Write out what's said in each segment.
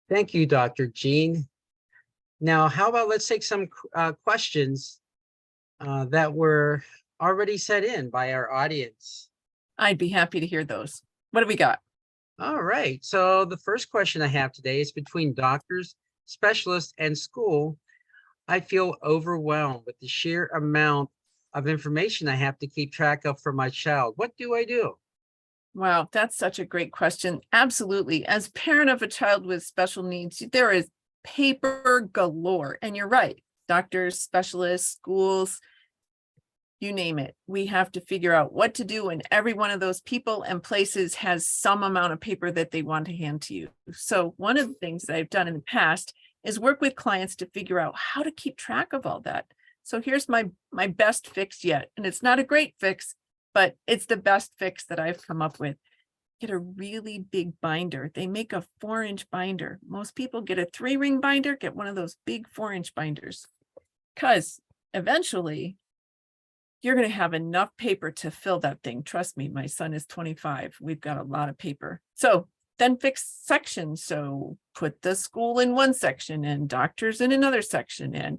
Thank you, Dr. Jean. Now, how about let's take some questions that were already set in by our audience. I'd be happy to hear those. What do we got? All right. So the first question I have today is between doctors, specialists, and school. I feel overwhelmed with the sheer amount of information I have to keep track of for my child. What do I do? Wow, that's such a great question. Absolutely. As parent of a child with special needs, there is paper galore. And you're right. Doctors, specialists, schools, you name it. We have to figure out what to do. And every one of those people and places has some amount of paper that they want to hand to you. So one of the things that I've done in the past is work with clients to figure out how to keep track of all that. So here's my best fix yet. And it's not a great fix, but it's the best fix that I've come up with. Get a really big binder. They make a 4-inch binder. Most people get a 3-ring binder, get one of those big 4-inch binders. Because eventually you're going to have enough paper to fill that thing. Trust me, my son is 25. We've got a lot of paper. So then fix sections. So put the school in one section and doctors in another section and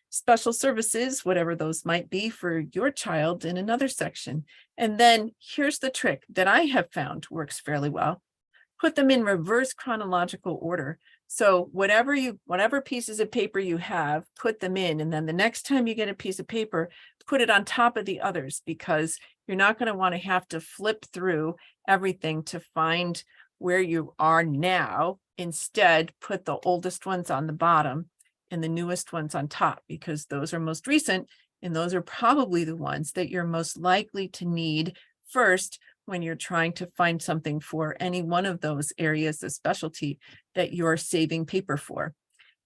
special services, whatever those might be for your child, in another section. And then here's the trick that I have found works fairly well. Put them in reverse chronological order. So whatever pieces of paper you have, put them in. And then the next time you get a piece of paper, put it on top of the others, because you're not going to want to have to flip through everything to find where you are now. Instead, put the oldest ones on the bottom and the newest ones on top, because those are most recent. And those are probably the ones that you're most likely to need first when you're trying to find something for any one of those areas of specialty that you're saving paper for.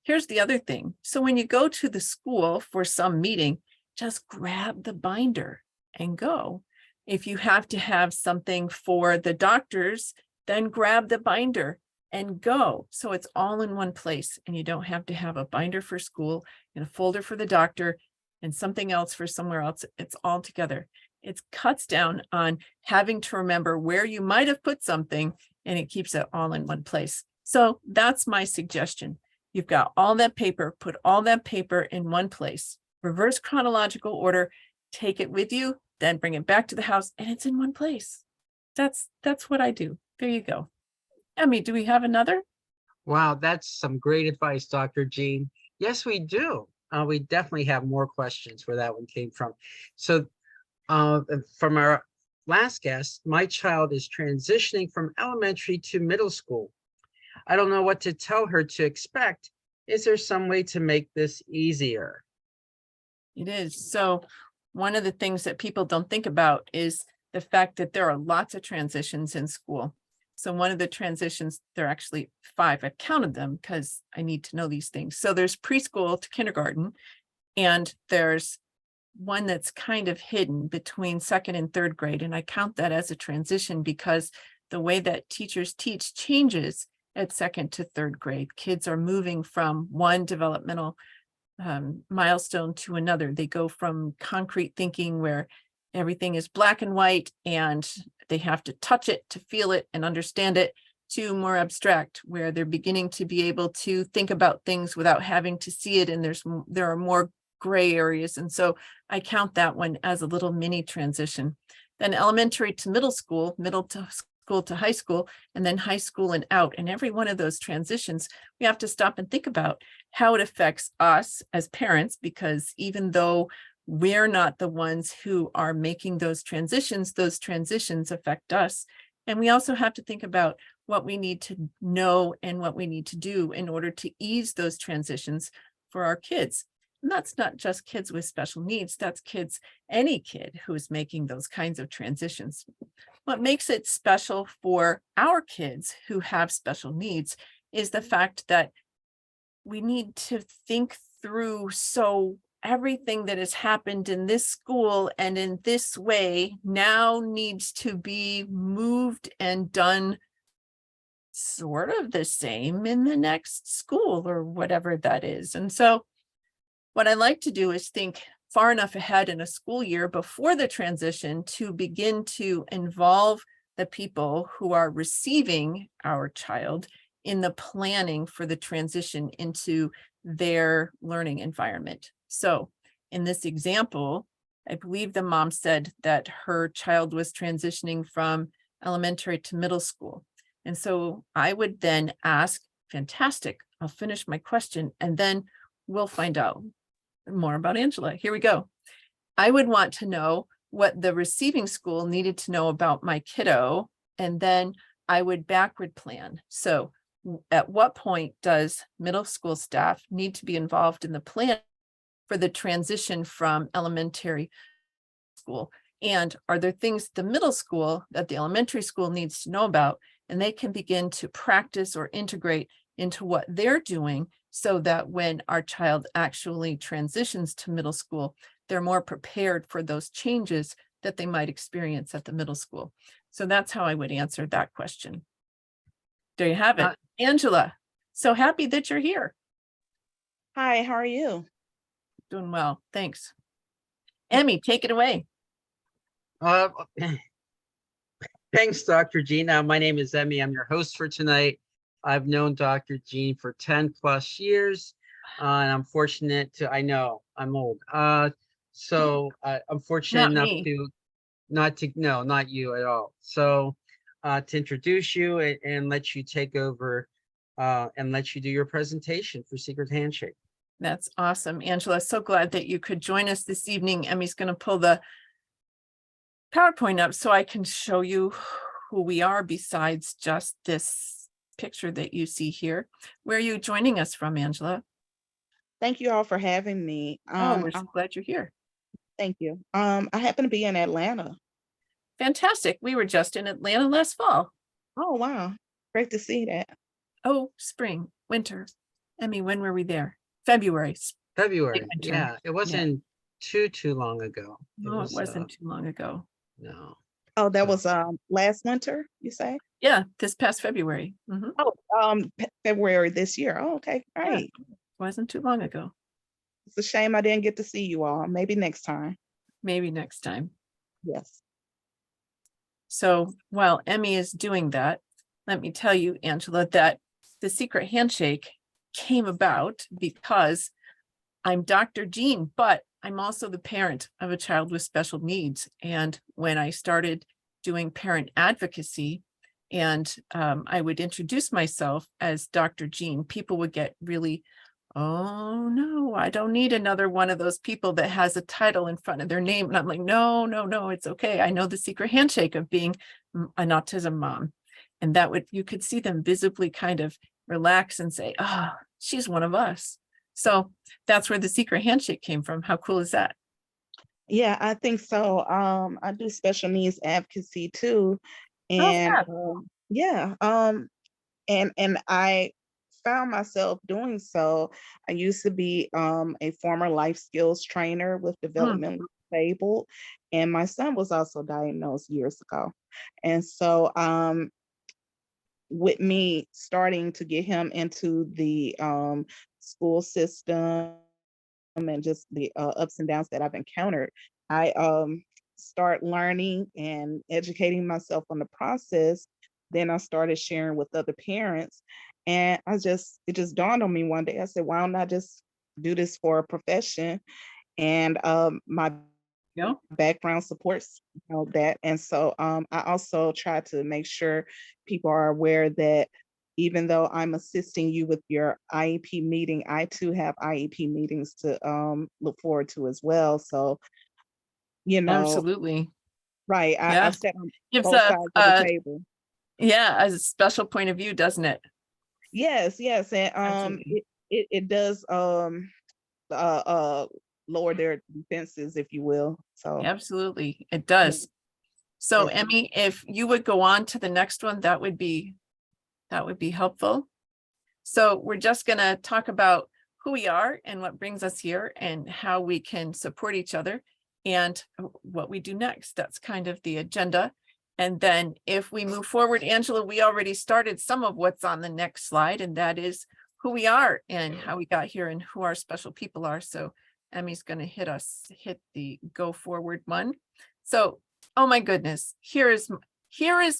Here's the other thing. So when you go to the school for some meeting, just grab the binder and go. If you have to have something for the doctors, then grab the binder and go. So it's all in one place, and you don't have to have a binder for school and a folder for the doctor and something else for somewhere else. It's all together. It cuts down on having to remember where you might have put something, and it keeps it all in one place. So that's my suggestion. You've got all that paper, put all that paper in one place, reverse chronological order, take it with you, then bring it back to the house, and it's in one place. That's what I do. There you go. Emmy, do we have another? Wow, that's some great advice, Dr. Jean. Yes, we do. We definitely have more questions where that one came from. So from our last guest, my child is transitioning from elementary to middle school. I don't know what to tell her to expect. Is there some way to make this easier? It is. So one of the things that people don't think about is the fact that there are lots of transitions in school. So one of the transitions, there are actually 5. I've counted them because I need to know these things. So there's preschool to kindergarten, and there's one that's kind of hidden between 2nd and 3rd grade. And I count that as a transition because the way that teachers teach changes at 2nd to 3rd grade. Kids are moving from one developmental milestone to another. They go from concrete thinking where everything is black and white and they have to touch it to feel it and understand it, to more abstract, where they're beginning to be able to think about things without having to see it. And there are more gray areas. And so I count that one as a little mini transition. Then elementary to middle school, middle to school to high school, and then high school and out. And every one of those transitions, we have to stop and think about how it affects us as parents, because even though we're not the ones who are making those transitions affect us. And we also have to think about what we need to know and what we need to do in order to ease those transitions for our kids. And that's not just kids with special needs, that's kids, any kid who is making those kinds of transitions. What makes it special for our kids who have special needs is the fact that we need to think through, so everything that has happened in this school and in this way now needs to be moved and done sort of the same in the next school or whatever that is. And so what I like to do is think far enough ahead in a school year before the transition to begin to involve the people who are receiving our child in the planning for the transition into their learning environment. So in this example, I believe the mom said that her child was transitioning from elementary to middle school. And so I would then ask, fantastic, I'll finish my question and then we'll find out more about Angela. Here we go. I would want to know what the receiving school needed to know about my kiddo, and then I would backward plan. So at what point does middle school staff need to be involved in the plan for the transition from elementary school? And are there things the middle school that the elementary school needs to know about, and they can begin to practice or integrate into what they're doing so that when our child actually transitions to middle school, they're more prepared for those changes that they might experience at the middle school. So that's how I would answer that question. There you have it. Angela, so happy that you're here. Hi, how are you? Doing well, thanks. Emmy, take it away. Uh, Thanks, Dr. Jean. My name is Emmy. I'm your host for tonight. I've known Dr. Jean for 10 plus years. And I'm fortunate to, I know I'm old. So I'm fortunate Not enough me. no, not you at all. So to introduce you and let you take over and let you do your presentation for Secret Handshake. That's awesome, Angela. So glad that you could join us this evening. Emmy's going to pull the PowerPoint up so I can show you who we are besides just this picture that you see here. Where are you joining us from, Angela? Thank you all for having me. Oh, we're so glad you're here. Thank you. I happen to be in Atlanta. Fantastic. We were just in Atlanta last fall. Oh, wow. Great to see that. Oh, spring, winter. Emmy, when were we there? February. February. winter. Yeah, it wasn't too long ago. No, it wasn't too long ago. No. Oh, that was last winter, you say? Yeah, this past February. Mhm. Oh, February this year. Oh, okay, Yeah. great. Wasn't too long ago. It's a shame I didn't get to see you all. Maybe next time. Maybe next time. Yes. So while Emmy is doing that, let me tell you, Angela, that the Secret Handshake came about because I'm Dr. Jean, but I'm also the parent of a child with special needs. And when I started doing parent advocacy and I would introduce myself as Dr. Jean, people would get really, oh no, I don't need another one of those people that has a title in front of their name. And I'm like, no, it's okay. I know the secret handshake of being an autism mom. And that would, you could see them visibly kind of relax and say, oh, she's one of us. So that's where the secret handshake came from. How cool is that? Yeah, I think so. I do special needs advocacy too. And yeah, and I found myself doing so. I used to be a former life skills trainer with developmentally disabled, and my son was also diagnosed years ago. And so with me starting to get him into the school system and just the ups and downs that I've encountered, I start learning and educating myself on the process. Then I started sharing with other parents, and it just dawned on me one day. I said, why don't I just do this for a profession? And my background supports that. And so I also try to make sure people are aware that even though I'm assisting you with your IEP meeting, I too have IEP meetings to look forward to as well. So, Absolutely. Right. I sit on Gives both sides of the table. Yeah, as a special point of view, doesn't it? Yes. And it does lower their defenses, if you will. So absolutely, it does. So yes. Emmy, if you would go on to the next one, that would be helpful. So we're just going to talk about who we are and what brings us here and how we can support each other and what we do next. That's kind of the agenda. And then if we move forward, Angela, we already started some of what's on the next slide, and that is who we are and how we got here and who our special people are. So Emmy's going to hit the go forward one. So, oh my goodness, here is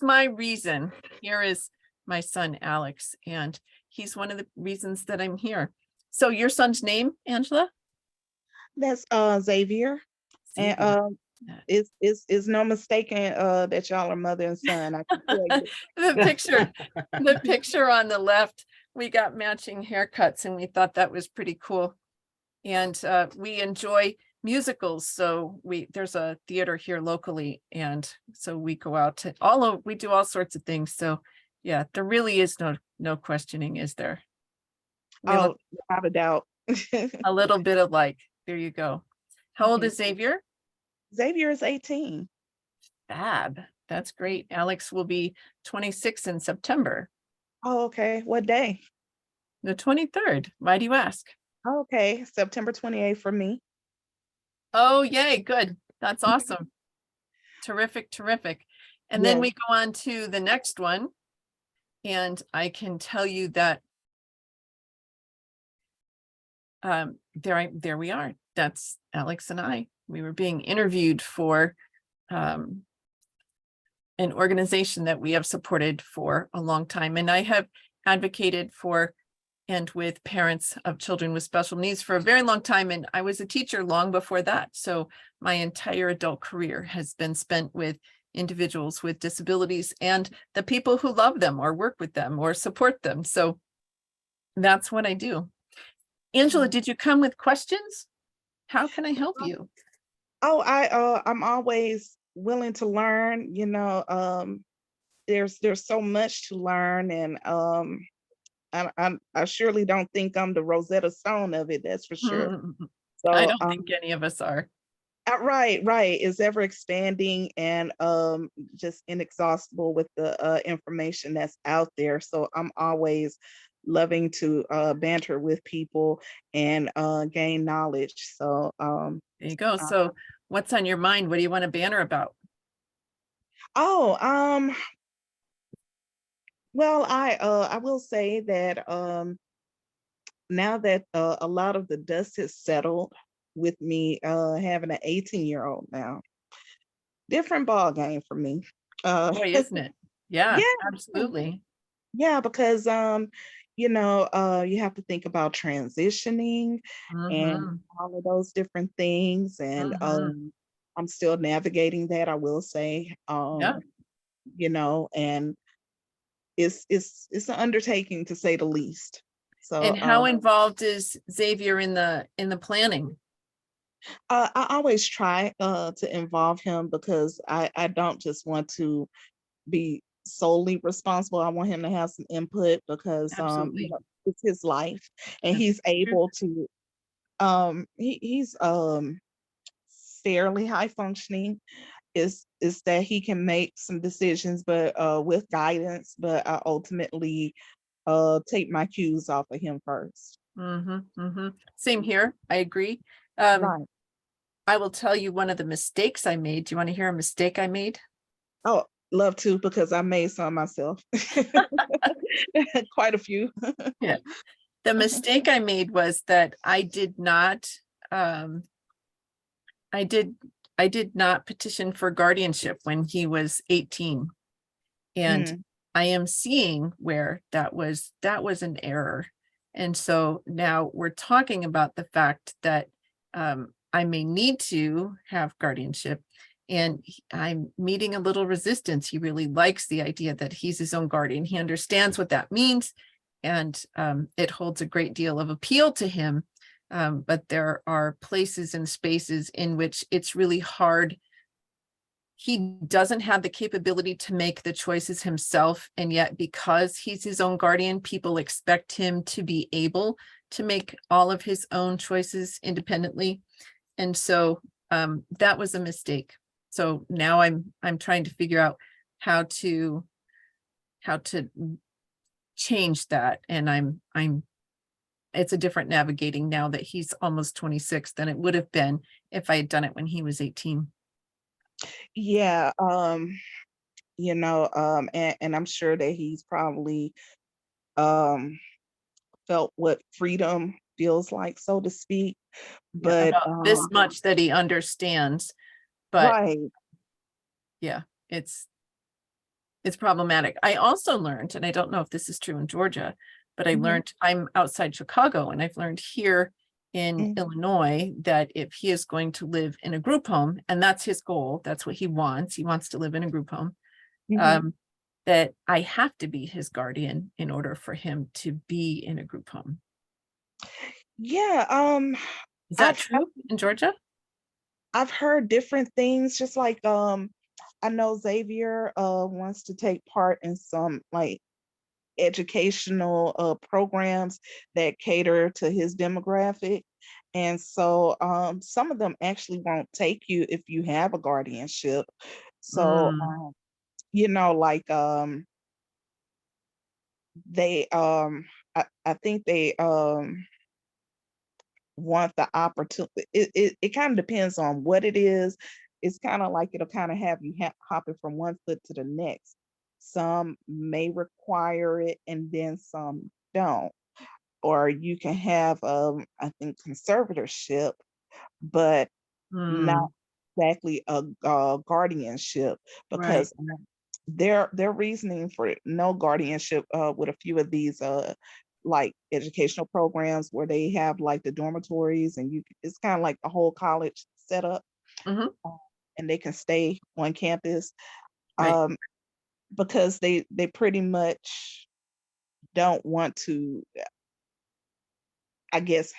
my reason. Here is my son Alex, and he's one of the reasons that I'm here. So your son's name, Angela? That's Xavier. And Xavier. it's no mistaking that y'all are mother and son. I can tell you. The picture on the left, we got matching haircuts and we thought that was pretty cool. And we enjoy musicals, so there's a theater here locally, and so we go out to we do all sorts of things. So yeah, there really is no questioning, is there? We Oh, look without a doubt. a little bit alike. There you go. How old Mhm. is Xavier? Xavier is 18. Fab. That's great. Alex will be 26 in September. Oh, okay. What day? The 23rd. Why do you ask? Okay, September 28th for me. Oh, yay. Good. That's awesome. Terrific, terrific. And then Yes. we go on to the next one. And I can tell you that there we are. That's Alex and I. We were being interviewed for an organization that we have supported for a long time. And I have advocated for and with parents of children with special needs for a very long time. And I was a teacher long before that. So my entire adult career has been spent with individuals with disabilities and the people who love them or work with them or support them. So that's what I do. Angela, did you come with questions? How can I help you? Oh, I'm always willing to learn, there's so much to learn, and I surely don't think I'm the Rosetta Stone of it, that's for sure. I So, don't think any of us are. right, it's ever expanding and just inexhaustible with the information that's out there. So I'm always loving to banter with people and gain knowledge. So There you go. So what's on your mind? What do you want to banter about? oh well, I will say that now that a lot of the dust has settled with me having an 18-year-old now, different ball game for me. Boy, isn't it? Yeah, Yeah, absolutely. yeah, because you have to think about transitioning and Mhm, all of those different things, and mhm. I'm still navigating that, I will say. Yeah. And it's an undertaking to say the least. So And how involved is Xavier in the planning? I always try to involve him because I don't just want to be solely responsible. I want him to have some input because Absolutely. it's his life, and That's he's true. able to he's fairly high functioning. Is that he can make some decisions, but with guidance, but I ultimately take my cues off of him first. Same here. I agree. Um, Right. I will tell you one of the mistakes I made. Do you want to hear a mistake I made? Oh, love to, because I made some myself. Quite a few. Yeah. The mistake I made was that um, I did not petition for guardianship when he was 18. And Mm, I am seeing where that was an error. And so now we're talking about the fact that I may need to have guardianship, and I'm meeting a little resistance. He really likes the idea that he's his own guardian. He understands what that means, and it holds a great deal of appeal to him. But there are places and spaces in which it's really hard. He doesn't have the capability to make the choices himself. And yet, because he's his own guardian, people expect him to be able to make all of his own choices independently. And so that was a mistake. So now I'm trying to figure out how to change that. And it's a different navigating now that he's almost 26 than it would have been if I had done it when he was 18. yeah. And I'm sure that he's probably um felt what freedom feels like, so to speak. Yeah, But about this much that he understands, but right. yeah, it's it's problematic. I also learned, and I don't know if this is true in Georgia, but I Mhm. learned, I'm outside Chicago, and I've learned here in Mhm. Illinois that if he is going to live in a group home, and that's his goal, that's what he wants to live in a group home, Mhm. that I have to be his guardian in order for him to be in a group home. Yeah, Is that I've true in Georgia? I've heard different things, just like I know Xavier wants to take part in some like educational programs that cater to his demographic. And so some of them actually won't take you if you have a guardianship. So Mm, like they I think they want the opportunity. It kind of depends on what it is. It's kind of like it'll kind of have you hopping from one foot to the next. Some may require it and then some don't. Or you can have I think conservatorship, but not mm, exactly a guardianship, right. because their reasoning for no guardianship with a few of these like educational programs where they have like the dormitories, and it's kind of like the whole college setup, Mhm, uh, and they can stay on campus, right. um, because they pretty much don't want to, I guess,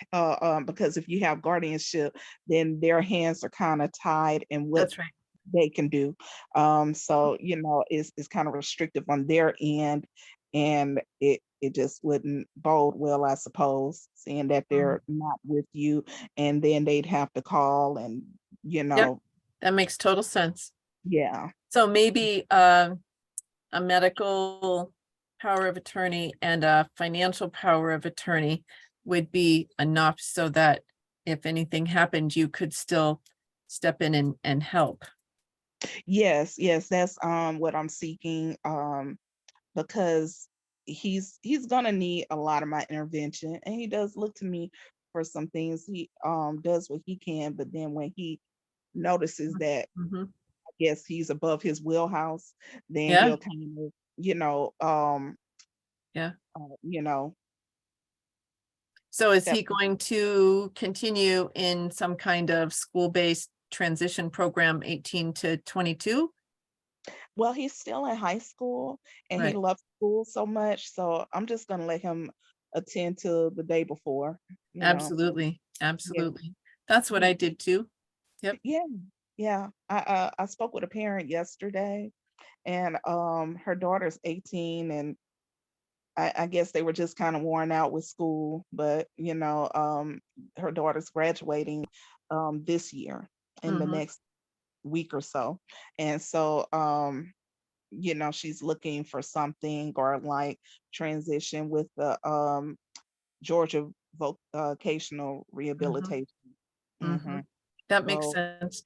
because if you have guardianship, then their hands are kind of tied in what That's right. they can do. So it's kind of restrictive on their end, and it just wouldn't bode well, I suppose, seeing that Mm, they're not with you, and then they'd have to call and yep, that makes total sense. yeah. So maybe a medical power of attorney and a financial power of attorney would be enough so that if anything happened, you could still step in and help. Yes, that's what I'm seeking, because he's gonna need a lot of my intervention, and he does look to me for some things. He does what he can, but then when he notices that Mhm. I guess he's above his wheelhouse, then Yeah, he'll kind of, you know, um, yeah. you know, So is step. he going to continue in some kind of school-based transition program 18 to 22? Well, he's still in high school and he Right. loves school so much, so I'm just gonna let him attend to the day before, you know. Absolutely. Yeah. Absolutely. That's what Yeah. I did too. Yep. Yeah. Yeah. I spoke with a parent yesterday, and her daughter's 18, and I guess they were just kind of worn out with school, but her daughter's graduating this year in the Mhm. next week or so. And so she's looking for something, or like transition with the Georgia vocational Mhm. rehabilitation. Hmm. Mhm. That makes So sense.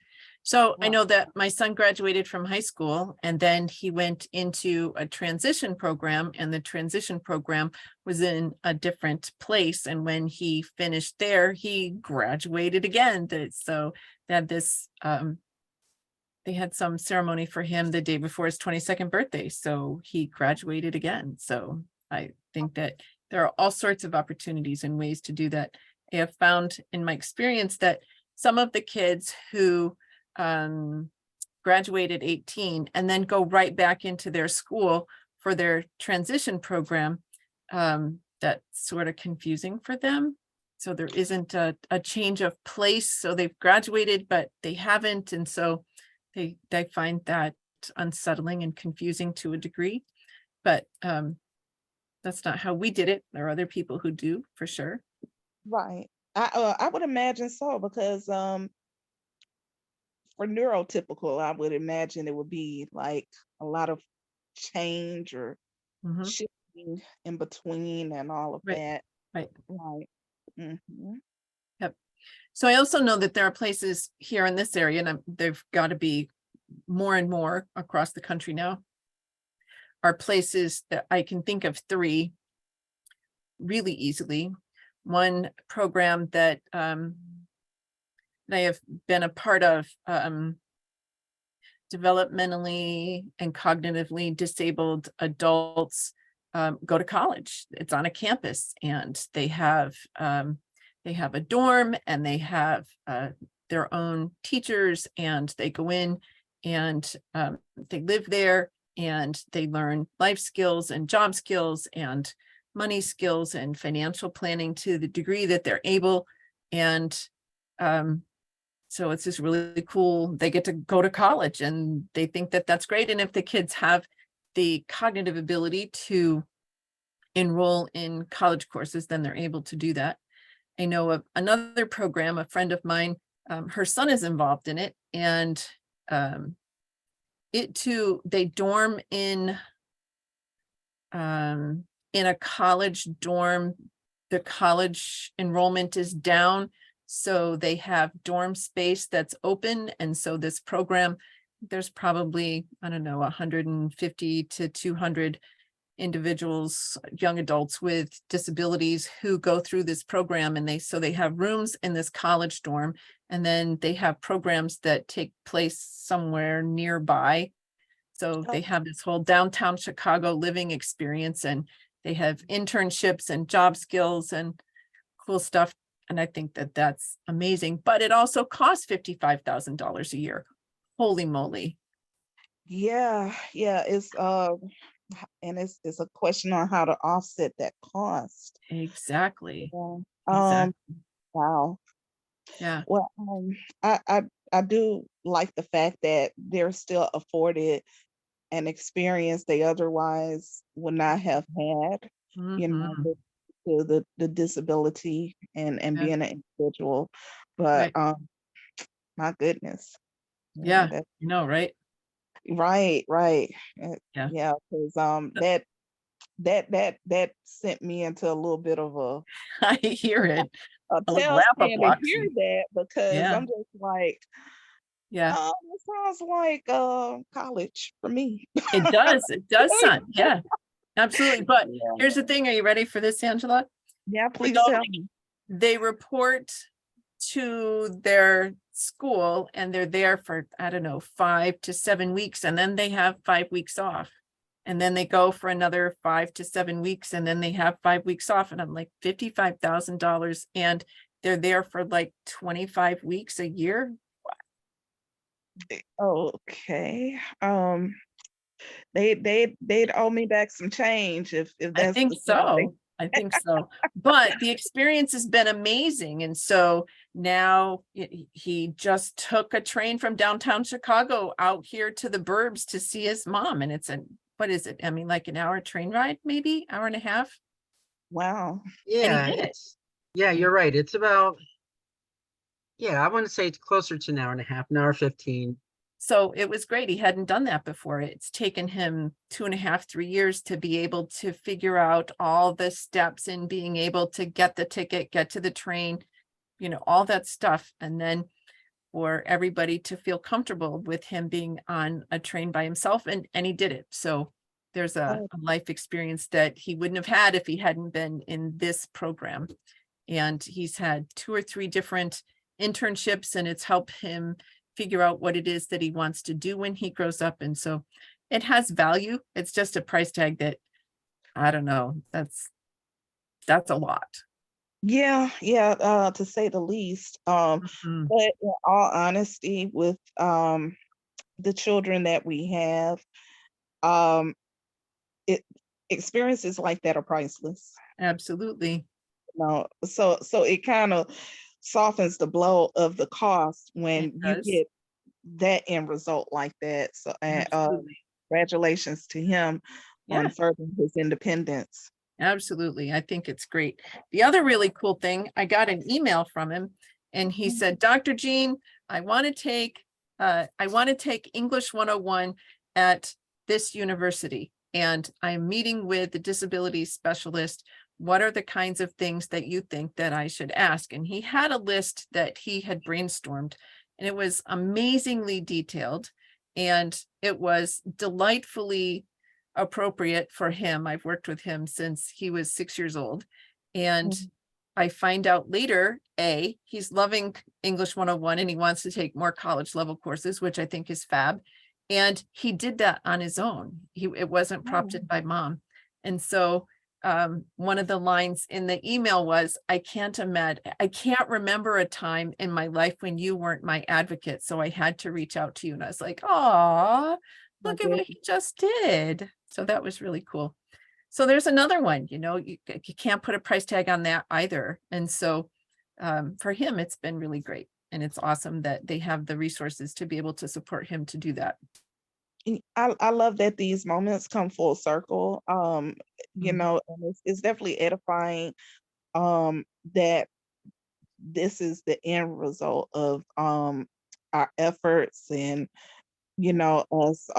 So I right. know that my son graduated from high school and then he went into a transition program, and the transition program was in a different place. And when he finished there, he graduated again. So that this they had some ceremony for him the day before his 22nd birthday. So he graduated again. So I think that there are all sorts of opportunities and ways to do that. I have found in my experience that some of the kids who um, graduated 18 and then go right back into their school for their transition program, that's sort of confusing for them. So there isn't a change of place. So they've graduated, but they haven't. And so they find that unsettling and confusing to a degree. But that's not how we did it. There are other people who do, for sure. Right. I would imagine so, because for neurotypical, I would imagine it would be like a lot of change or Mhm. shifting in between and all of Right, that. right. Right. Hmm. Yep. So I also know that there are places here in this area, and there've got to be more and more across the country now, are places that I can think of three really easily. One program that I have been a part of, developmentally and cognitively disabled adults go to college. It's on a campus, and they have a dorm, and they have their own teachers, and they go in and they live there, and they learn life skills and job skills and money skills and financial planning to the degree that they're able. And so it's just really cool. They get to go to college, and they think that that's great. And if the kids have the cognitive ability to enroll in college courses, then they're able to do that. I know of another program, a friend of mine, her son is involved in it, and it too, they dorm in a college dorm. The college enrollment is down, so they have dorm space that's open. And so this program, there's probably, I don't know, 150 to 200 individuals, young adults with disabilities, who go through this program. And they have rooms in this college dorm, and then they have programs that take place somewhere nearby. So they have this whole downtown Chicago living experience, and they have internships and job skills and cool stuff. And I think that that's amazing, but it also costs $55,000 a year. Holy moly. Yeah, it's and it's a question on how to offset that cost. Exactly. Yeah. Exactly. Wow. Yeah. Well, I do like the fact that they're still afforded an experience they otherwise would not have had, you know, Mhm. with the disability and Yeah. being an individual. But Right. my goodness. Yeah. That, You know, right? right. Yeah. Yeah, because that sent me into a little bit of I hear it. a A little tailspin to hear apoplectic. that, because Yeah. I'm just like, Yeah. it sounds like college for me. It does. It does, son. Yeah, absolutely. But Yeah. here's the thing. Are you ready for this, Angela? Yeah, You please know, tell me. they report to their school, and they're there for, I don't know, 5 to 7 weeks, and then they have 5 weeks off. And then they go for another 5 to 7 weeks, and then they have 5 weeks off. And I'm like, $55,000, and they're there for like 25 weeks a year. Okay. They'd owe me back some change if I that's think the salary. so. I think so. But the experience has been amazing. And so now he just took a train from downtown Chicago out here to the burbs to see his mom. And it's what is it? I mean, like an hour train ride, maybe hour and a half. Wow. And he Yeah, did it. yeah, you're right. It's about, yeah, I want to say it's closer to an hour and a half, an hour 15. So it was great. He hadn't done that before. It's taken him 2.5, 3 years to be able to figure out all the steps in being able to get the ticket, get to the train, all that stuff. And then for everybody to feel comfortable with him being on a train by himself. And he did it. So there's a Oh, life experience that he wouldn't have had if he hadn't been in this program. And he's had 2 or 3 different internships, and it's helped him figure out what it is that he wants to do when he grows up. And so it has value. It's just a price tag that, I don't know, that's a lot. yeah, to say the least. Mhm. But in all honesty, with the children that we have, um, it experiences like that are priceless. Absolutely. No, so it kind of softens the blow of the cost It when you does. get that end result like that. So, and Absolutely. congratulations to him Yeah. on furthering his independence. Absolutely. I think it's great. The other really cool thing, I got an email from him, and he said, Dr. Jean, I want to take English 101 at this university, and I'm meeting with the disability specialist. What are the kinds of things that you think that I should ask? And he had a list that he had brainstormed, and it was amazingly detailed, and it was delightfully appropriate for him. I've worked with him since he was 6 years old. And Mhm. I find out later, he's loving English 101, and he wants to take more college level courses, which I think is fab. And he did that on his own. It wasn't prompted by mom. And so one of the lines in the email was, I can't remember a time in my life when you weren't my advocate. So I had to reach out to you. And I was like, oh, look at what he just did. So that was really cool. So there's another one, you can't put a price tag on that either. And so for him, it's been really great. And it's awesome that they have the resources to be able to support him to do that. And I love that these moments come full circle. Mhm. And it's definitely edifying that this is the end result of our efforts, and us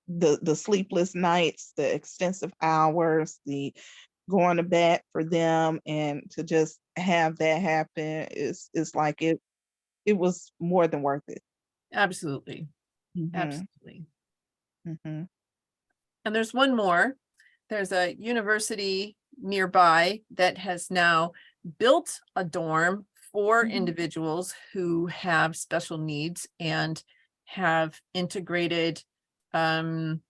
the sleepless nights, the extensive hours, the going to bat for them, and to just have that happen is like it was more than worth it. Absolutely. Hmm. Absolutely. Hmm. And there's one more. There's a university nearby that has now built a dorm for individuals who have special needs and have integrated um,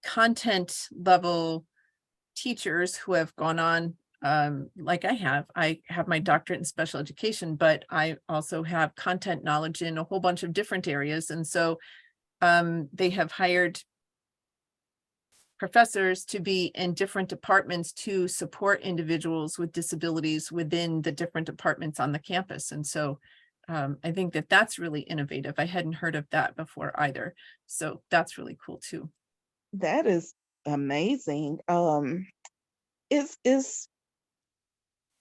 content level teachers who have gone on, like I have my doctorate in special education, but I also have content knowledge in a whole bunch of different areas. And so they have hired professors to be in different departments to support individuals with disabilities within the different departments on the campus. And so I think that that's really innovative. I hadn't heard of that before either. So that's really cool too. That is amazing. It's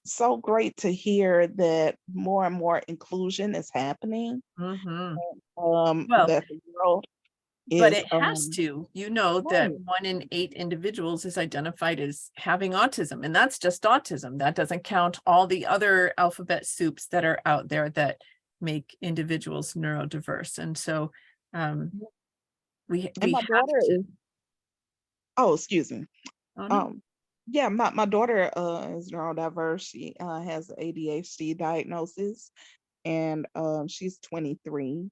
so great to hear that more and more inclusion is happening. Mhm. Well, That the world but is it has to, that right. 1 in 8 individuals is identified as having autism, and that's just autism. That doesn't count all the other alphabet soups that are out there that make individuals neurodiverse. And so um, And we my have daughter to. is, oh, excuse me. Oh no. Um, yeah, my daughter is neurodiverse. She has ADHD diagnosis, and she's 23,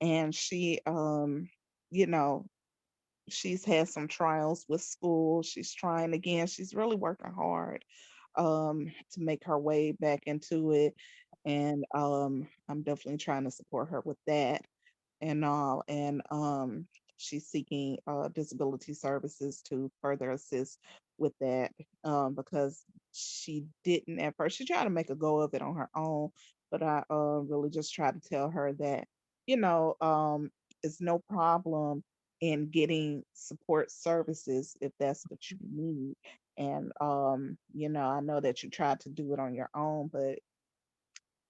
and she you know she's had some trials with school. She's trying again. She's really working hard to make her way back into it, and I'm definitely trying to support her with that and all. And she's seeking disability services to further assist with that, because she didn't at first. She tried to make a go of it on her own, but I really just tried to tell her that, you know, it's no problem in getting support services if that's what you need. And I know that you tried to do it on your own, but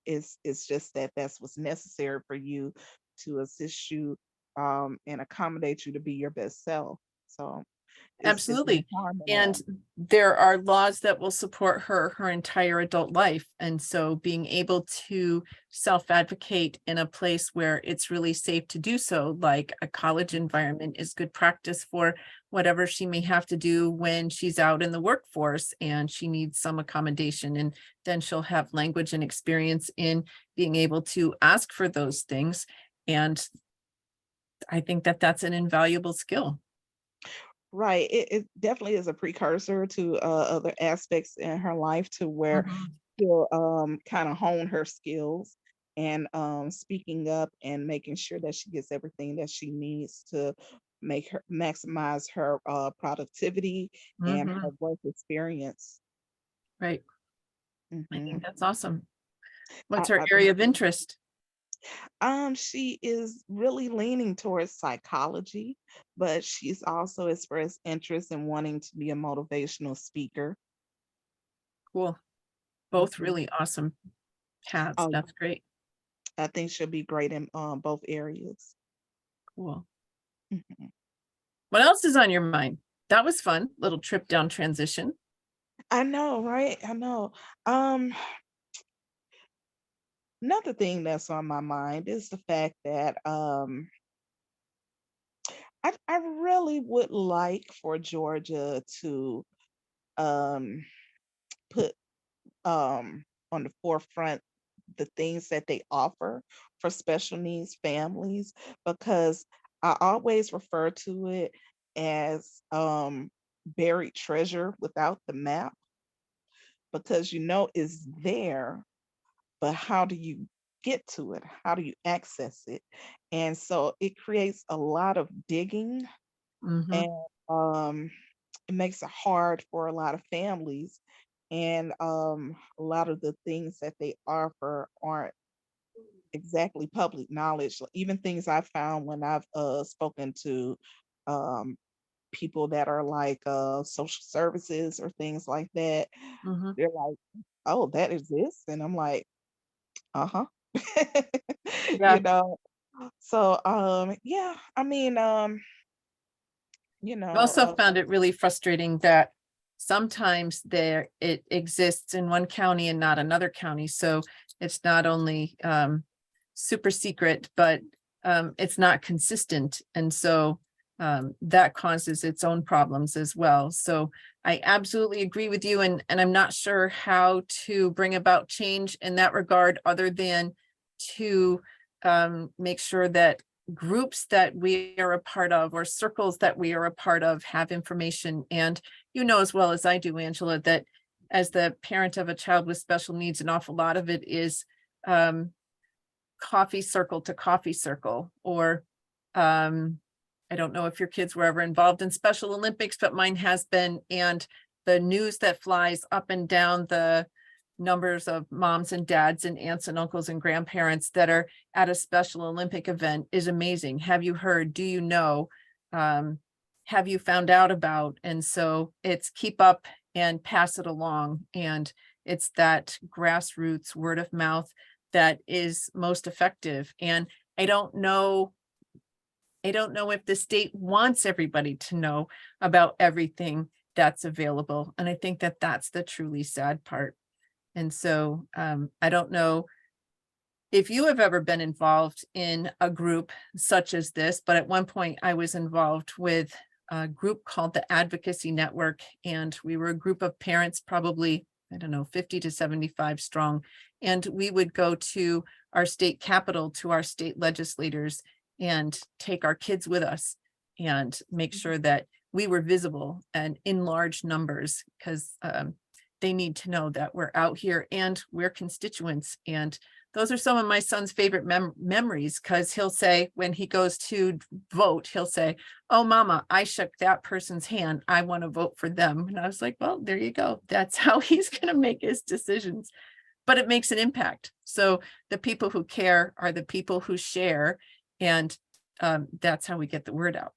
it's just that that's what's necessary for you to assist you and accommodate you to be your best self. So it's no Absolutely. harm in And that. there are laws that will support her entire adult life. And so being able to self-advocate in a place where it's really safe to do so, like a college environment, is good practice for whatever she may have to do when she's out in the workforce and she needs some accommodation. And then she'll have language and experience in being able to ask for those things. And I think that that's an invaluable skill. Right. It definitely is a precursor to other aspects in her life to where Mhm. she'll kind of hone her skills and speaking up and making sure that she gets everything that she needs to make her maximize her productivity and her Mhm. work experience. Right. I Hmm. think that's awesome. What's I, her I think area of interest? she is really leaning towards psychology, but she's also expressed interest in wanting to be a motivational speaker. Cool. Both Mhm. really awesome paths. Oh, That's great. I think she'll be great in both areas. Cool. Mhm. What else is on your mind? That was fun. Little trip down transition. I know, right? I know. Um, Another thing that's on my mind is the fact that I really would like for Georgia to um, put on the forefront the things that they offer for special needs families, because I always refer to it as buried treasure without the map, because it's there, but how do you get to it? How do you access it? And so it creates a lot of digging, Mhm. and um, it makes it hard for a lot of families. And a lot of the things that they offer aren't exactly public knowledge. Even things I found when I've spoken to um, people that are like social services or things like that, Mhm. they're like, "Oh, that exists," and I'm like, "Uh-huh." Yeah. you know. So yeah, I mean, I also uh, found it really frustrating that sometimes it exists in one county and not another county. So it's not only super secret, but it's not consistent. And so that causes its own problems as well. So I absolutely agree with you. And I'm not sure how to bring about change in that regard, other than to make sure that groups that we are a part of or circles that we are a part of have information. And you know as well as I do, Angela, that as the parent of a child with special needs, an awful lot of it is um, coffee circle to coffee circle, or I don't know if your kids were ever involved in Special Olympics, but mine has been. And the news that flies up and down the numbers of moms and dads and aunts and uncles and grandparents that are at a Special Olympic event is amazing. Have you heard? Do you know? Um, have you found out about? And so it's keep up and pass it along. And it's that grassroots word of mouth that is most effective. And I don't know if the state wants everybody to know about everything that's available. And I think that that's the truly sad part. And so I don't know if you have ever been involved in a group such as this, but at one point I was involved with a group called the Advocacy Network. And we were a group of parents, probably, I don't know, 50 to 75 strong. And we would go to our state capitol, to our state legislators, and take our kids with us and make sure that we were visible and in large numbers, because they need to know that we're out here and we're constituents. And those are some of my son's favorite memories, because he'll say, when he goes to vote, he'll say, "Oh, mama, I shook that person's hand. I want to vote for them." And I was like, well, there you go. That's how he's going to make his decisions. But it makes an impact. So the people who care are the people who share. And that's how we get the word out.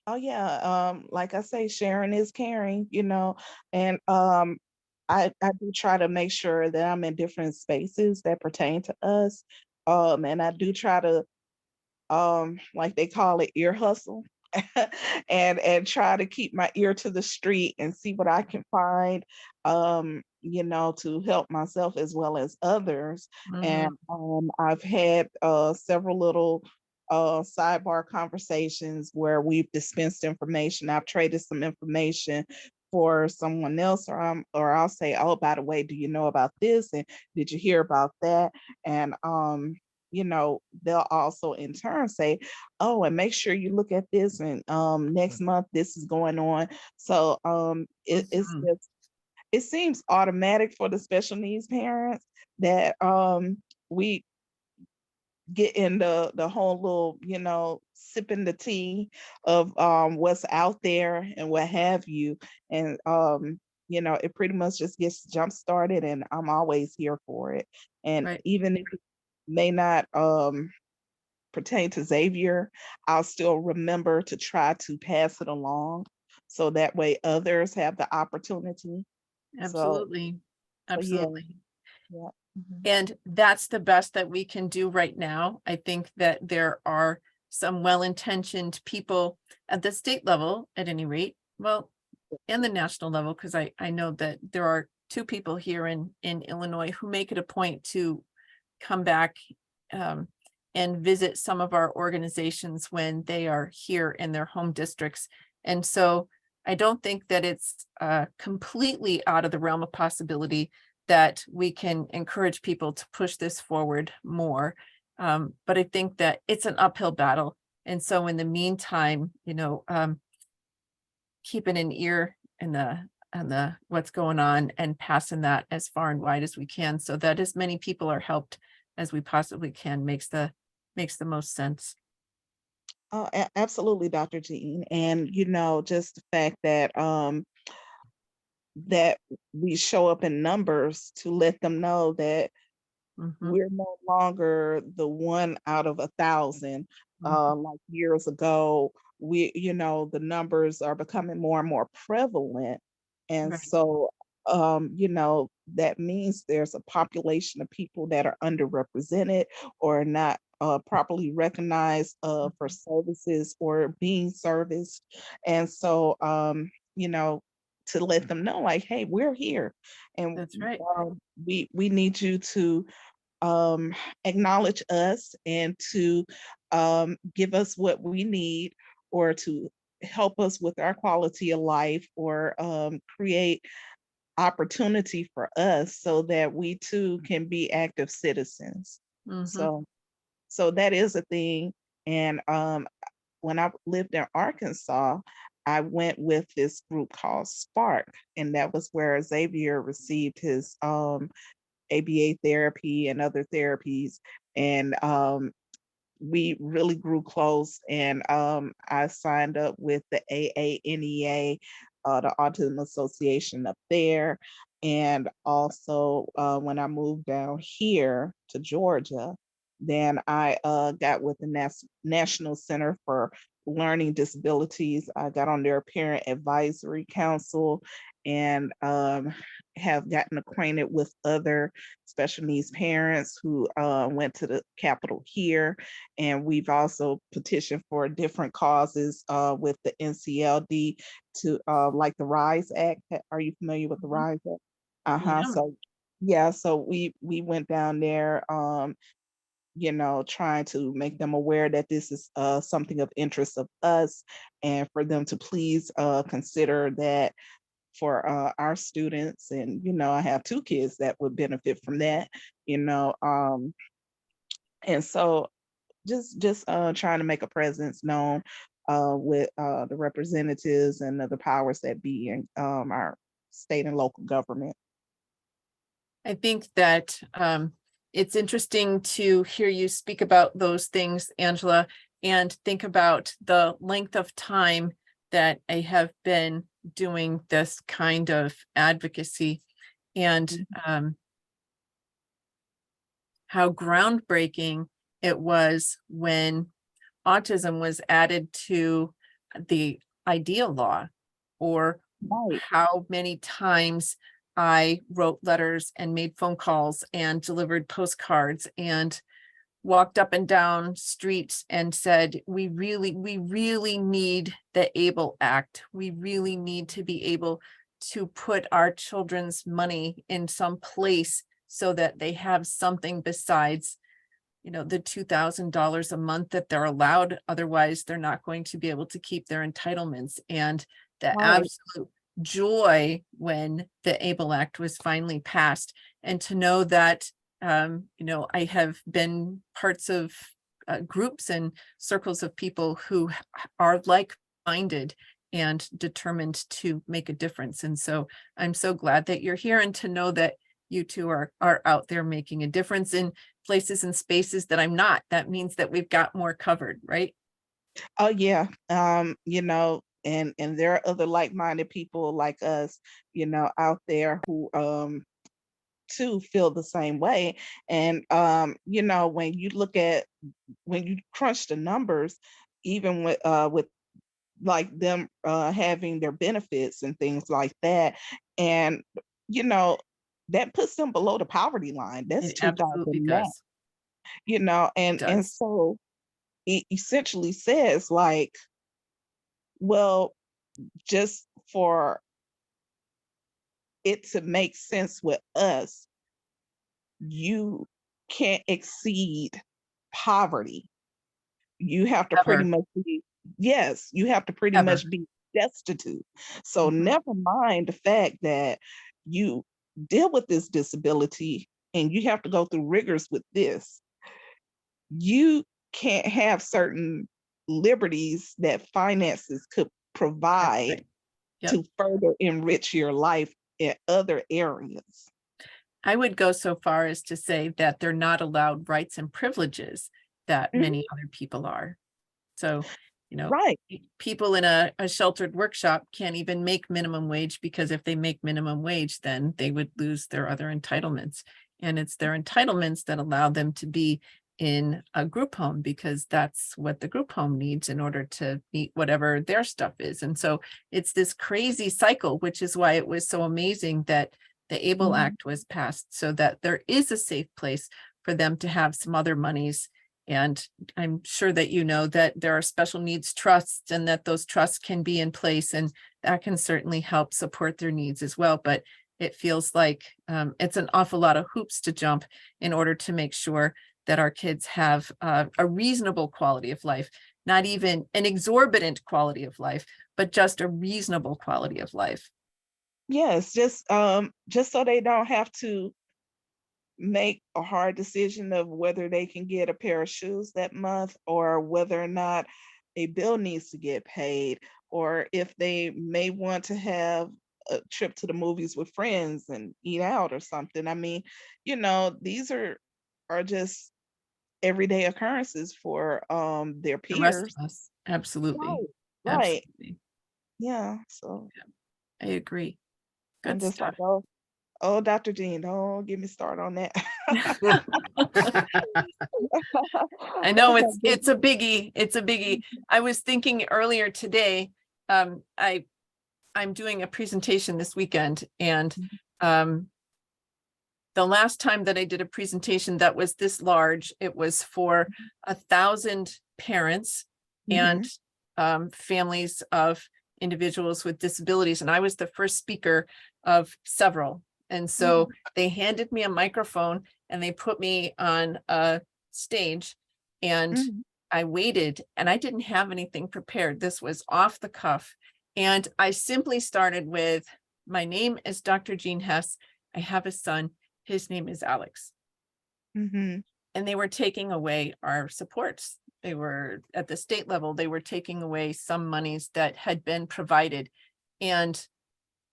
oh yeah, like I say, sharing is caring, and I do try to make sure that I'm in different spaces that pertain to us. And I do try to like they call it ear hustle, and try to keep my ear to the street and see what I can find, to help myself as well as others. And Mhm. I've had several little sidebar conversations where we've dispensed information. I've traded some information for someone else, or I'll say, "Oh, by the way, do you know about this? And did you hear about that?" And they'll also in turn say, "Oh, and make sure you look at this, and next month this is going on." So Mhm. it seems automatic for the special needs parents that we get in the whole little, sipping the tea of what's out there and what have you. And it pretty much just gets jump started, and I'm always here for it. And Right. even if it may not pertain to Xavier, I'll still remember to try to pass it along so that way others have the opportunity. So, Absolutely. so yeah, Absolutely. yeah. Mhm. And that's the best that we can do right now. I think that there are some well-intentioned people at the state level, at any rate, well, and the national level, because I know that there are two people here in Illinois who make it a point to come back um, and visit some of our organizations when they are here in their home districts. And so I don't think that it's completely out of the realm of possibility that we can encourage people to push this forward more. But I think that it's an uphill battle. And so in the meantime, keeping an ear in the what's going on and passing that as far and wide as we can so that as many people are helped as we possibly can makes the most sense. Oh, absolutely, Dr. Jean. And just the fact that that we show up in numbers to let them know that Mhm, we're no longer the one out of 1,000. mhm. Like years ago, the numbers are becoming more and more prevalent. And Right. so, that means there's a population of people that are underrepresented or not properly recognized for Mhm. services or being serviced. And so, to let them know, like, hey, we're here, and That's right. we need you to um, acknowledge us and to give us what we need, or to help us with our quality of life, or create opportunity for us so that we too can be active citizens. Mhm. So that is a thing. And when I lived in Arkansas, I went with this group called Spark, and that was where Xavier received his ABA therapy and other therapies. And we really grew close. And I signed up with the AANEA, the Autism Association up there. And also, when I moved down here to Georgia, then I got with the National Center for Learning Disabilities. I got on their Parent Advisory Council, and have gotten acquainted with other special needs parents who went to the Capitol here. And we've also petitioned for different causes with the NCLD, to like the RISE Act. Are you familiar with the Mhm. RISE Act? Uh-huh. Yeah. So yeah, so we went down there, trying to make them aware that this is something of interest of us, and for them to please consider that for our students. And I have two kids that would benefit from that. you know um and so just trying to make a presence known with the representatives and the powers that be in our state and local government. I think that it's interesting to hear you speak about those things, Angela, and think about the length of time that I have been doing this kind of advocacy, and Mhm. how groundbreaking it was when autism was added to the IDEA law, or Right. how many times I wrote letters and made phone calls and delivered postcards and walked up and down streets and said, we really need the ABLE Act. We really need to be able to put our children's money in some place so that they have something besides, the $2,000 a month that they're allowed. Otherwise, they're not going to be able to keep their entitlements. And the Right. absolute joy when the ABLE Act was finally passed, and to know that, I have been parts of groups and circles of people who are like-minded and determined to make a difference. And so I'm so glad that you're here, and to know that you two are out there making a difference in places and spaces that I'm not. That means that we've got more covered, right? Oh yeah. And there are other like-minded people like us, out there who too feel the same way. And when you crunch the numbers, even with like them having their benefits and things like that, and you know that puts them below the poverty line. That's It 2,000 absolutely net. does. And Does. so it essentially says, like, well, just for it to make sense with us, you can't exceed poverty. You have to pretty Ever, much be, yes, you have to pretty ever. much be destitute. So Mhm. never mind the fact that you deal with this disability and you have to go through rigors with this, you can't have certain liberties that finances could That's provide right. Yep. to further enrich your life in other areas. I would go so far as to say that they're not allowed rights and privileges that Mhm. many other people are. So, Right. people in a sheltered workshop can't even make minimum wage, because if they make minimum wage, then they would lose their other entitlements. And it's their entitlements that allow them to be in a group home, because that's what the group home needs in order to meet whatever their stuff is. And so it's this crazy cycle, which is why it was so amazing that the ABLE Mhm. Act was passed, so that there is a safe place for them to have some other monies. And I'm sure that that there are special needs trusts, and that those trusts can be in place, and that can certainly help support their needs as well. But it feels like it's an awful lot of hoops to jump in order to make sure that our kids have a reasonable quality of life, not even an exorbitant quality of life, but just a reasonable quality of life. Yes, just so they don't have to make a hard decision of whether they can get a pair of shoes that month, or whether or not a bill needs to get paid, or if they may want to have a trip to the movies with friends and eat out or something. I mean, these are just everyday occurrences for their The rest peers. of us, absolutely, Right. Right. absolutely. Yeah. So I agree. I'm Good just like, stuff. oh, Dr. Jean, don't get me started on that. I know it's a biggie. It's a biggie. I was thinking earlier today, I'm doing a presentation this weekend, and um, the last time that I did a presentation that was this large, it was for 1,000 parents and families of individuals with disabilities. And I was the first speaker of several. And so they handed me a microphone and they put me on a stage, and I waited, and I didn't have anything prepared. This was off the cuff. And I simply started with, my name is Dr. Jean Hess. I have a son. His name is Alex. Mm-hmm. And they were taking away our supports. They were at the state level, they were taking away some monies that had been provided. And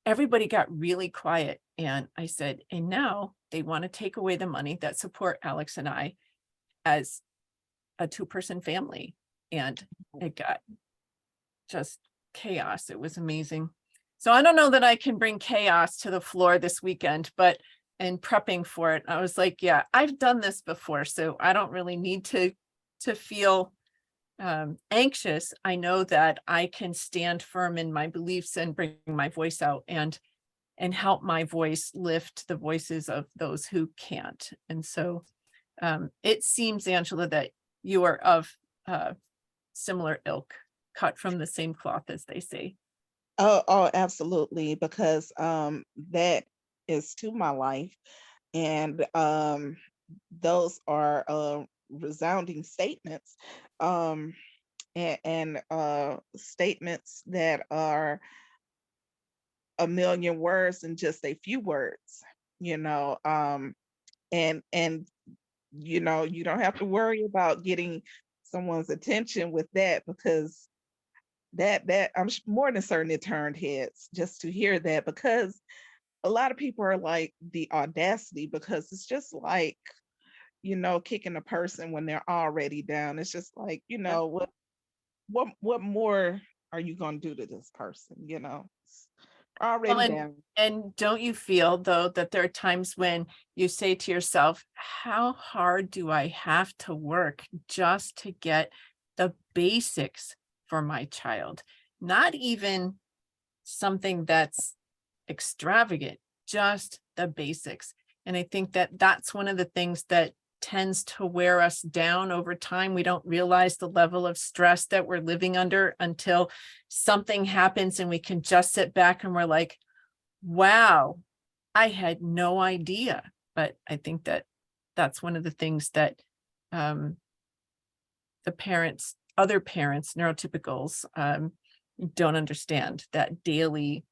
everybody got really quiet. And I said, and now they want to take away the money that support Alex and I as a 2-person family. And it got just chaos. It was amazing. So I don't know that I can bring chaos to the floor this weekend, but in prepping for it, I was like, yeah, I've done this before, so I don't really need to feel anxious. I know that I can stand firm in my beliefs and bring my voice out, and help my voice lift the voices of those who can't. And so it seems, Angela, that you are of similar ilk, cut from the same cloth, as they say. Oh, absolutely, because that is to my life, and those are resounding statements, um, and statements that are a million words in just a few words, you know, and you don't have to worry about getting someone's attention with that, because that more than certain it turned heads just to hear that, because a lot of people are like, the audacity, because it's just like, kicking a person when they're already down. It's just like, Yeah. what more are you going to do to this person, It's Well, already down. and don't you feel, though, that there are times when you say to yourself, how hard do I have to work just to get the basics for my child? Not even something that's extravagant, just the basics. And I think that that's one of the things that tends to wear us down over time. We don't realize the level of stress that we're living under until something happens, and we can just sit back and we're like, wow, I had no idea. But I think that that's one of the things that um, other parents, neurotypicals, don't understand, that daily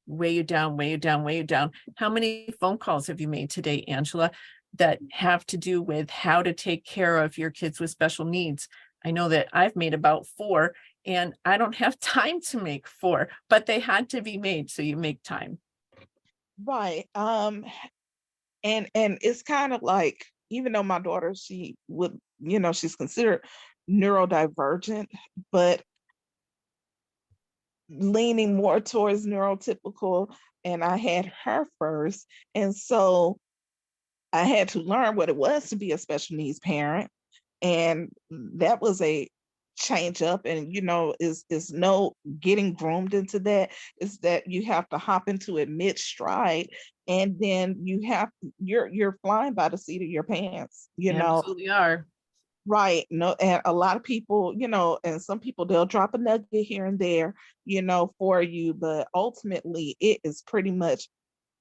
weigh you down, weigh you down, weigh you down. How many phone calls have you made today, Angela, that have to do with how to take care of your kids with special needs? I know that I've made about 4, and I don't have time to make 4, but they had to be made, so you make time. Right. And it's kind of like, even though my daughter, she would, she's considered neurodivergent, but leaning more towards neurotypical, and I had her first. And so I had to learn what it was to be a special needs parent. And that was a change up. And is no getting groomed into that. Is that you have to hop into it mid stride, and then you're flying by the seat of your pants, Absolutely are. Right. No, and a lot of people, and some people, they'll drop a nugget here and there, for you, but ultimately it is pretty much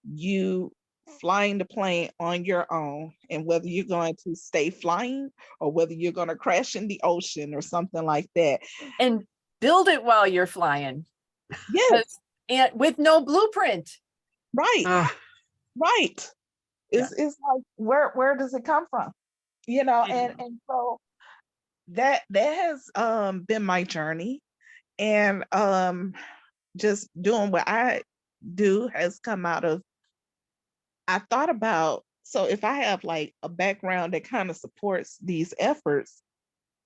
you flying the plane on your own, and whether you're going to stay flying or whether you're going to crash in the ocean or something like that. And build it while you're flying. Yes. And with no blueprint. Right. Ah, Right. It's like, where does it come from? And so that has been my journey, and just doing what I do has come out of, I thought about, so if I have like a background that kind of supports these efforts,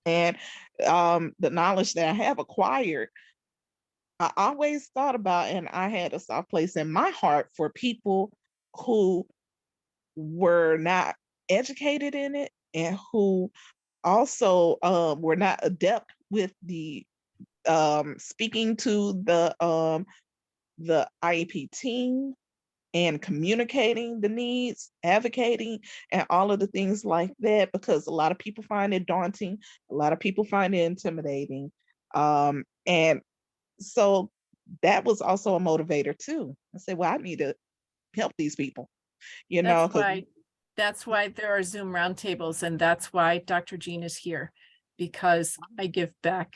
and the knowledge that I have acquired, I always thought about, and I had a soft place in my heart for people who were not educated in it, and who also were not adept with the speaking to the IEP team and communicating the needs, advocating, and all of the things like that, because a lot of people find it daunting, a lot of people find it intimidating. And so that was also a motivator too. I said, well, I need to help these people, That's 'cause why there are Zoom roundtables, and that's why Dr. Jean is here, because I give back.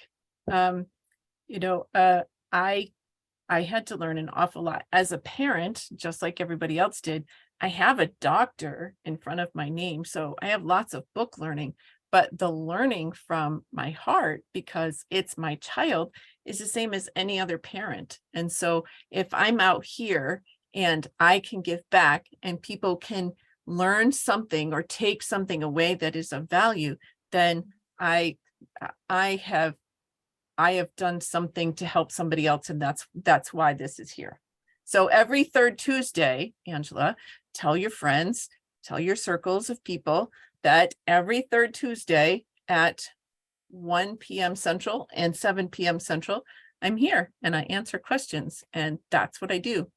I had to learn an awful lot as a parent, just like everybody else did. I have a doctor in front of my name, so I have lots of book learning, but the learning from my heart, because it's my child, is the same as any other parent. And so if I'm out here and I can give back, and people can learn something or take something away that is of value, then I have done something to help somebody else, and that's why this is here. So every third Tuesday, Angela, tell your friends, tell your circles of people that every third Tuesday at 1 p.m. Central and 7 p.m. Central, I'm here and I answer questions, and that's what I do.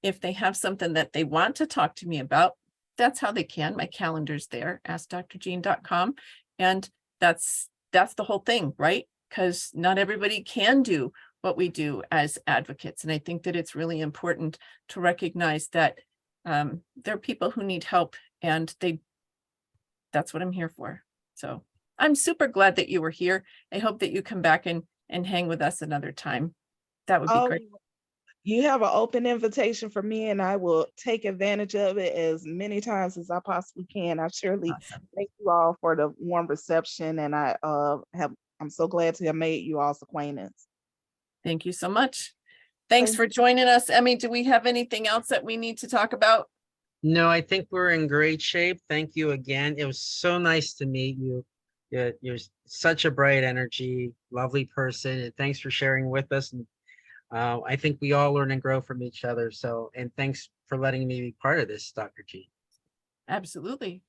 If they have something that they want to talk to me about, that's how they can. My calendar's there, askdrjean.com. And that's the whole thing, right? Because not everybody can do what we do as advocates. And I think that it's really important to recognize that there are people who need help, and that's what I'm here for. So I'm super glad that you were here. I hope that you come back and hang with us another time. That would be great. You have an open invitation for me, and I will take advantage of it as many times as I possibly can. I surely Awesome. thank you all for the warm reception, and I'm so glad to have made you all's acquaintance. Thank you so much. Thanks for joining us. Emmy, do we have anything else that we need to talk about? no, I think we're in great shape. Thank you again. It was so nice to meet you. You're such a bright energy, lovely person, and thanks for sharing with us. And I think we all learn and grow from each other. So, and thanks for letting me be part of this, Dr. G. Absolutely.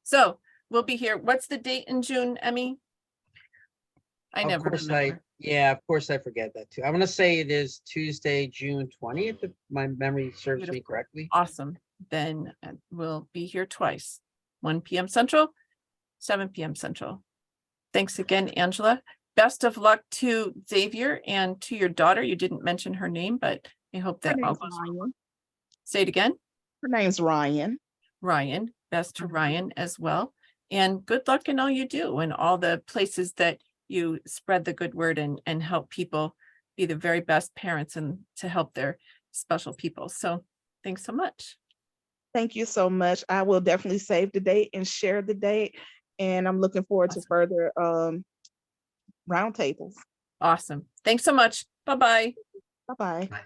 So we'll be here. What's the date in June, Emmy? I Of never course, remember. of course I forget that too. I want to say it is Tuesday, June 20th, if my memory serves me Beautiful. correctly. Awesome. Then we'll be here twice, 1 p.m. Central, 7 p.m. Central. Thanks again, Angela. Best of luck to Xavier and to your daughter. You didn't mention her name, but I hope Her that all name's goes well. Ryan. Say it again. Her name's Ryan. Ryan, best to Ryan as well. And good luck in all you do and all the places that you spread the good word and help people be the very best parents and to help their special people. So thanks so much. Thank you so much. I will definitely save the date and share the date. And I'm looking forward to Awesome. further roundtables. Awesome. Thanks so much. Bye-bye. Bye-bye. Bye.